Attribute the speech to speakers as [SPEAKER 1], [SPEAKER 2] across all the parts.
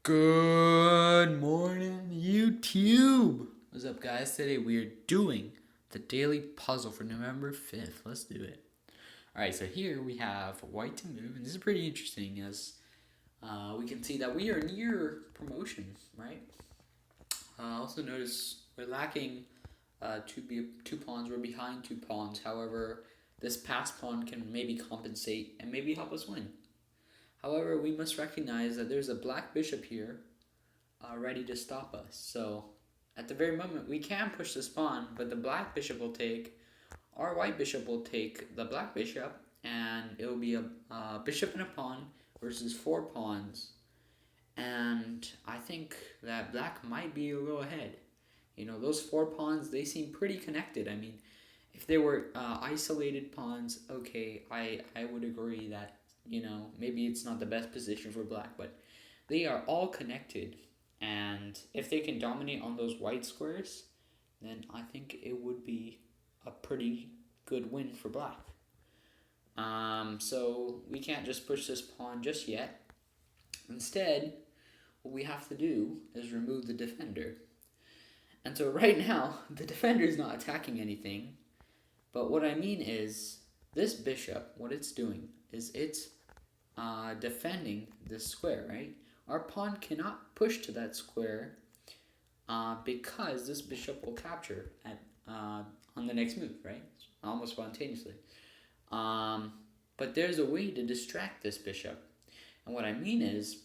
[SPEAKER 1] Good morning, YouTube! What's up, guys? Today we are doing the daily puzzle for November 5th. Let's do it. Alright, so here we have white to move, and this is pretty interesting as we can see that we are near promotion, right? Also notice we're lacking two pawns. We're behind 2 pawns. However, this past pawn can maybe compensate and maybe help us win. However, we must recognize that there's a black bishop here ready to stop us. So at the very moment, we can push this pawn, but the black bishop will take, our white bishop will take the black bishop, and it will be a bishop and a pawn versus 4 pawns. And I think that black might be a little ahead. You know, those 4 pawns, they seem pretty connected. I mean, if they were isolated pawns, okay, I would agree that, you know, maybe it's not the best position for black, but they are all connected. And if they can dominate on those white squares, then I think it would be a pretty good win for black. So we can't just push this pawn just yet. Instead, what we have to do is remove the defender. And so right now, the defender is not attacking anything. But what I mean is, this bishop, what it's doing is it's defending this square, right? Our pawn cannot push to that square because this bishop will capture at on the next move, right? Almost spontaneously. But there's a way to distract this bishop. And what I mean is,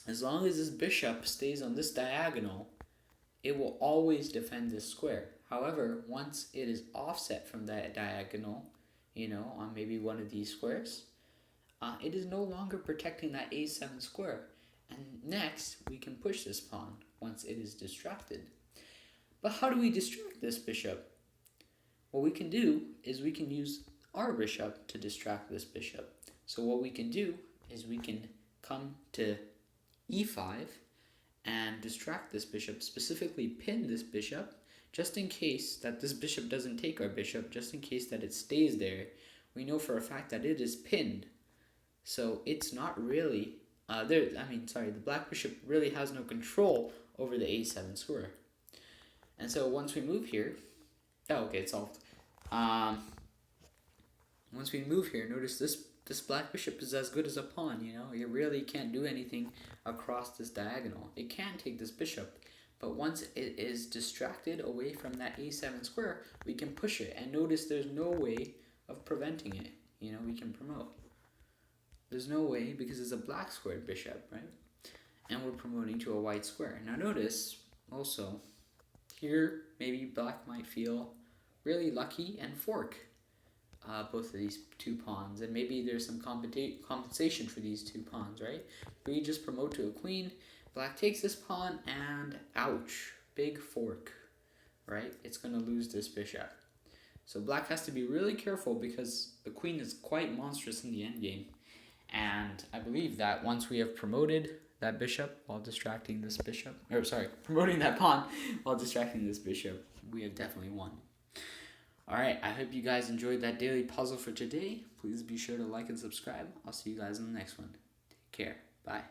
[SPEAKER 1] as long as this bishop stays on this diagonal, it will always defend this square. However, once it is offset from that diagonal, you know, on maybe one of these squares, it is no longer protecting that a7 square. And next, we can push this pawn once it is distracted. But how do we distract this bishop? What we can do is we can use our bishop to distract this bishop. So what we can do is we can come to e5 and distract this bishop, specifically pin this bishop, just in case that this bishop doesn't take our bishop, just in case that it stays there. We know for a fact that it is pinned. So it's not really, the black bishop really has no control over the a7 square. And so once we move here, it's solved. Once we move here, notice this black bishop is as good as a pawn, you know? It really can't do anything across this diagonal. It can take this bishop, but once it is distracted away from that a7 square, we can push it. And notice there's no way of preventing it. You know, we can promote. There's no way because it's a black squared bishop, right? And we're promoting to a white square. Now notice also, here maybe black might feel really lucky and fork both of these 2 pawns, and maybe there's some compensation for these 2 pawns, right? We just promote to a queen, black takes this pawn, and ouch, big fork, right? It's going to lose this bishop. So black has to be really careful because the queen is quite monstrous in the endgame. And I believe that once we have promoted that bishop while distracting this bishop, promoting that pawn while distracting this bishop, we have definitely won. Alright, I hope you guys enjoyed that daily puzzle for today. Please be sure to like and subscribe. I'll see you guys in the next one. Take care. Bye.